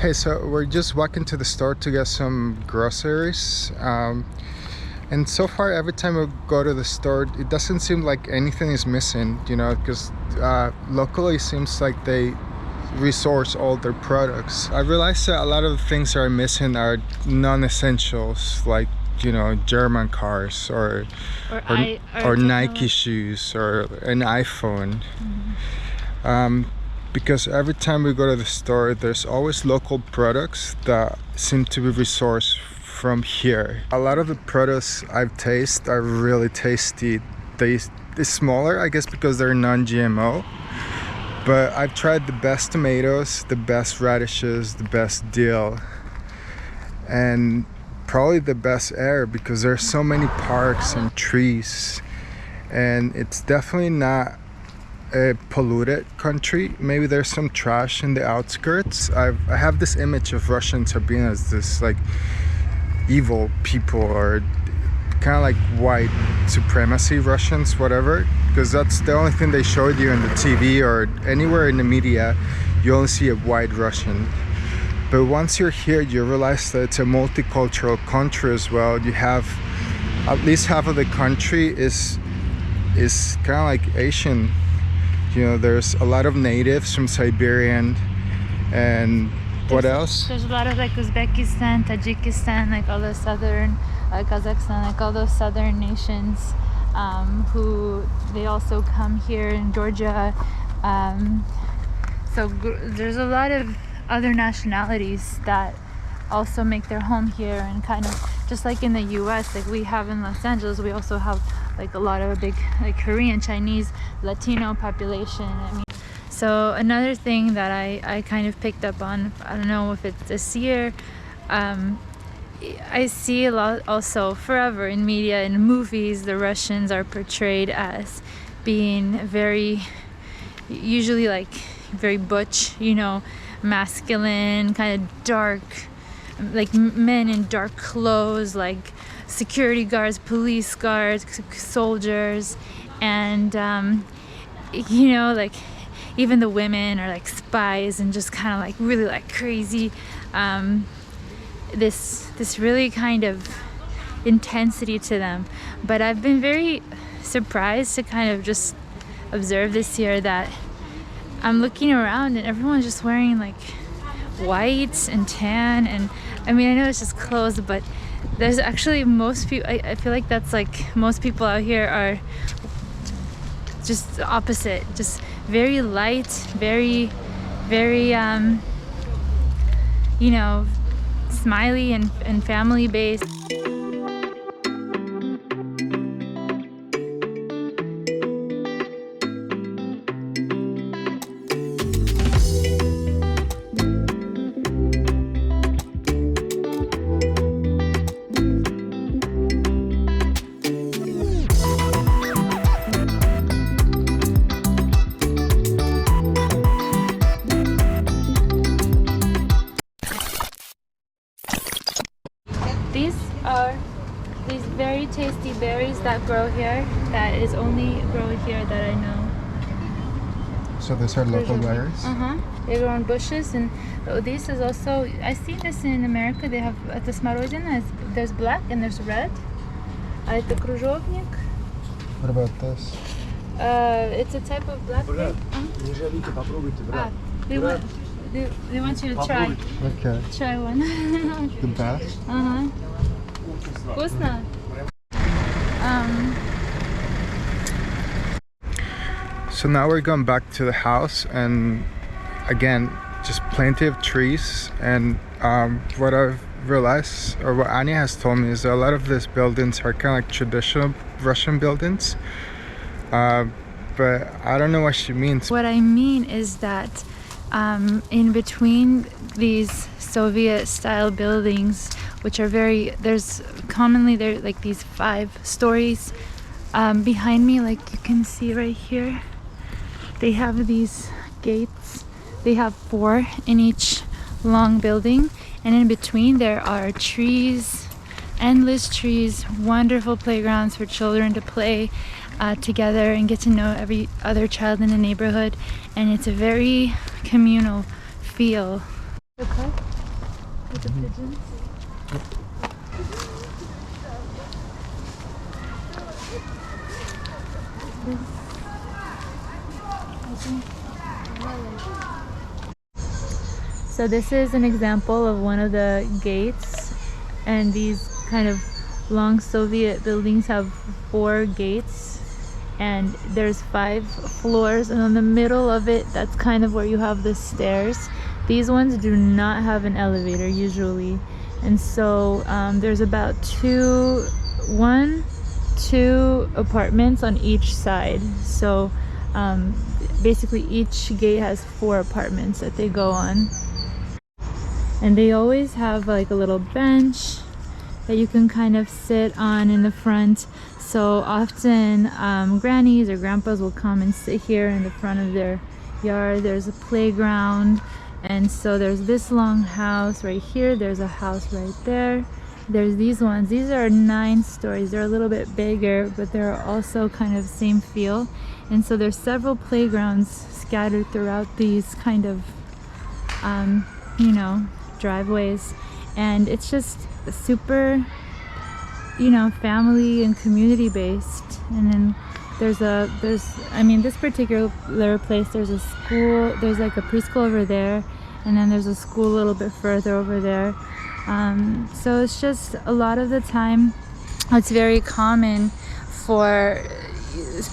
Hey, so we're just walking to the store to get some groceries. And so far, every time we go to the store, it doesn't seem like anything is missing, you know, because locally it seems like they resource all their products. I realized that a lot of the things that are missing are non-essentials, like, you know, German cars or Nike shoes or an iPhone. Because every time we go to the store, there's always local products that seem to be resourced from here. A lot of the products I've tasted are really tasty. They're smaller, I guess, because they're non-GMO. But I've tried the best tomatoes, the best radishes, the best dill, and probably the best air, because there's so many parks and trees, and it's definitely not a polluted country. Maybe there's some trash in the outskirts. I have this image of Russians being as this like evil people, or kind of like white supremacy Russians, whatever, because that's the only thing they showed you in the TV or anywhere in the media. You only see a white Russian. But once you're here, you realize that it's a multicultural country as well. You have at least half of the country is kind of like Asian. You know, there's a lot of natives from Siberia and what else? There's a lot of like Uzbekistan, Tajikistan, like all the southern, Kazakhstan, like all those southern nations who they also come here in Georgia. So there's a lot of other nationalities that also make their home here, and kind of just like in the US, like we have in Los Angeles, we also have like a lot of a big like Korean, Chinese, Latino population. I mean, so another thing that I kind of picked up on, I don't know if it's this year, I see a lot also forever in media, in movies, the Russians are portrayed as being very, usually like very butch, you know, masculine, kind of dark, like men in dark clothes, like security guards, police guards, soldiers, and you know, like even the women are like spies and just kind of like really like crazy. This really kind of intensity to them. But I've been very surprised to kind of just observe this year that I'm looking around and everyone's just wearing like white and tan, and I mean, I know it's just clothes, but there's actually most people, I feel like that's like most people out here are just the opposite, just very light, very you know, smiley and family based. These are these very tasty berries that grow here, that is only grow here that I know. So these are local berries? They grow on bushes, and this is also, I see this in America, they have the смородина, there's black and there's red. Это кружовник. What about this? It's a type of black grape. They want you to try. Okay. Try one. The best? Вкусно? So now we're going back to the house, and again, just plenty of trees. And what I've realized, or what Anja has told me, is that a lot of these buildings are kind of like traditional Russian buildings. But I don't know what she means. What I mean is that in between these Soviet style buildings, which are there's like these 5 stories. Behind me, like you can see right here, they have these gates. They have 4 in each long building, and in between there are trees, endless trees, wonderful playgrounds for children to play together and get to know every other child in the neighborhood, and it's a very communal feel. Okay. With the pigeons. So this is an example of one of the gates, and these kind of long Soviet buildings have 4 gates, and there's 5 floors, and on the middle of it, that's kind of where you have the stairs. These ones do not have an elevator usually, and so there's about 2 apartments on each side. So basically each gate has 4 apartments that they go on, and they always have like a little bench that you can kind of sit on in the front. So often grannies or grandpas will come and sit here in the front of their yard. There's a playground, and so there's this long house right here, there's a house right there, there's these ones. These are 9 stories. They're a little bit bigger, but they're also kind of same feel. And so there's several playgrounds scattered throughout these kind of you know, driveways, and it's just super, you know, family and community based. And then there's I mean, this particular place, there's a school, there's like a preschool over there, and then there's a school a little bit further over there. So it's just a lot of the time it's very common for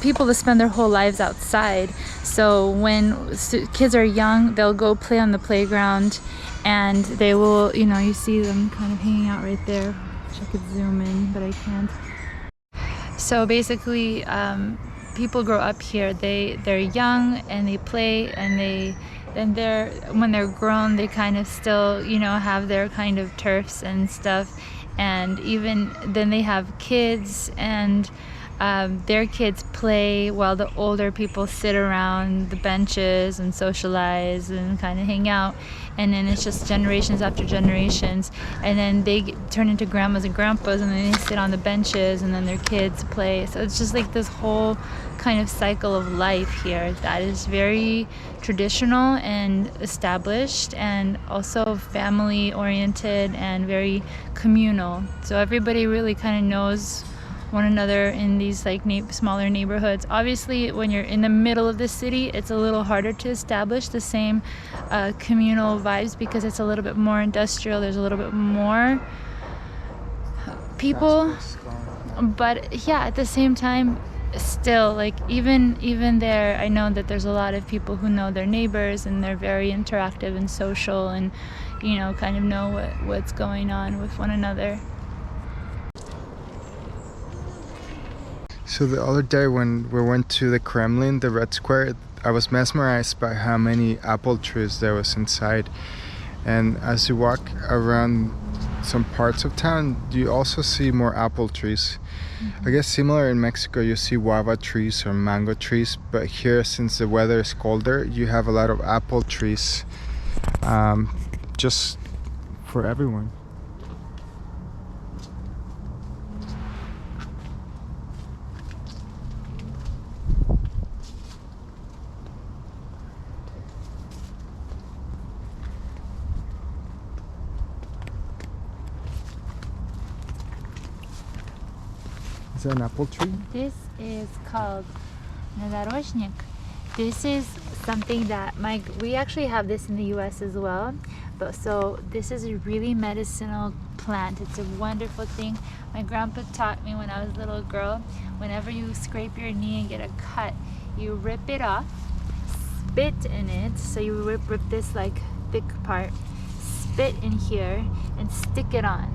people to spend their whole lives outside. So when kids are young, they'll go play on the playground, and they will, you know, you see them kind of hanging out right there, which I could zoom in, but I can't. So basically people grow up here. They're young and they play, and when they're grown, they kind of still, you know, have their kind of turfs and stuff, and even then they have kids, and their kids play while the older people sit around the benches and socialize and kind of hang out. And then it's just generations after generations, and then they turn into grandmas and grandpas, and then they sit on the benches, and then their kids play. So it's just like this whole kind of cycle of life here that is very traditional and established, and also family oriented and very communal. So everybody really kind of knows one another in these like smaller neighborhoods. Obviously, when you're in the middle of the city, it's a little harder to establish the same communal vibes, because it's a little bit more industrial. There's a little bit more people, but yeah, at the same time, still, like even there, I know that there's a lot of people who know their neighbors, and they're very interactive and social, and, you know, kind of know what's going on with one another. So the other day when we went to the Kremlin, the Red Square, I was mesmerized by how many apple trees there was inside. And as you walk around some parts of town, you also see more apple trees. I guess similar in Mexico, you see guava trees or mango trees, but here, since the weather is colder, you have a lot of apple trees, just for everyone. Is that an apple tree? This is called Krasnororsk. This is something that we actually have this in the US as well. But so this is a really medicinal plant. It's a wonderful thing. My grandpa taught me when I was a little girl, whenever you scrape your knee and get a cut, you rip it off, spit in it. So you rip this like thick part, spit in here, and stick it on.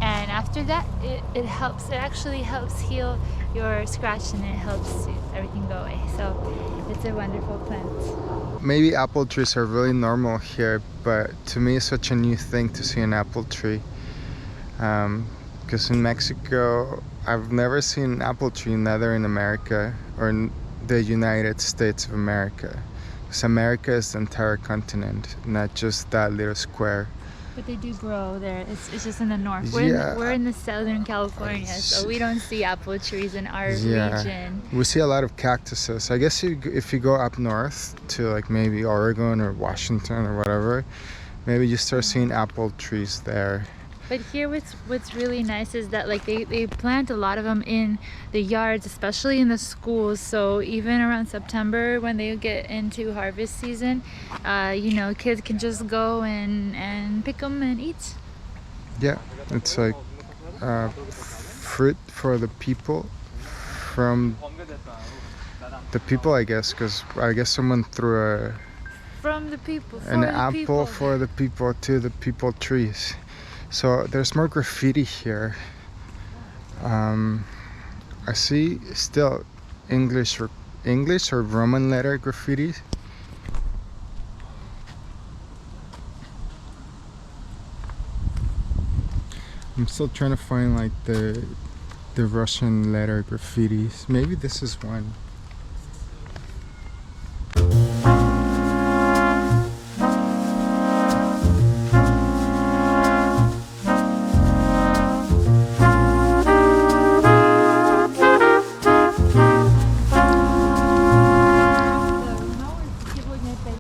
And after that, it helps. It actually helps heal your scratch, and it helps everything go away. So it's a wonderful plant. Maybe apple trees are really normal here, but to me it's such a new thing to see an apple tree. Because in Mexico, I've never seen an apple tree, neither in America or in the United States of America. Because America is the entire continent, not just that little square. But they do grow there. It's just in the north. We're in the Southern California, so we don't see apple trees in our region. We see a lot of cactuses. I guess if you go up north to like maybe Oregon or Washington or whatever, maybe you start seeing apple trees there. But here what's really nice is that like they plant a lot of them in the yards, especially in the schools. So even around September when they get into harvest season, you know, kids can just go and pick them and eat. Yeah, it's like fruit for the people, from the people, I guess, because I guess someone threw From the people, for an the apple people. for the people to the people trees. So there's more graffiti here. I see still English or Roman letter graffiti. I'm still trying to find like the Russian letter graffitis. Maybe this is one.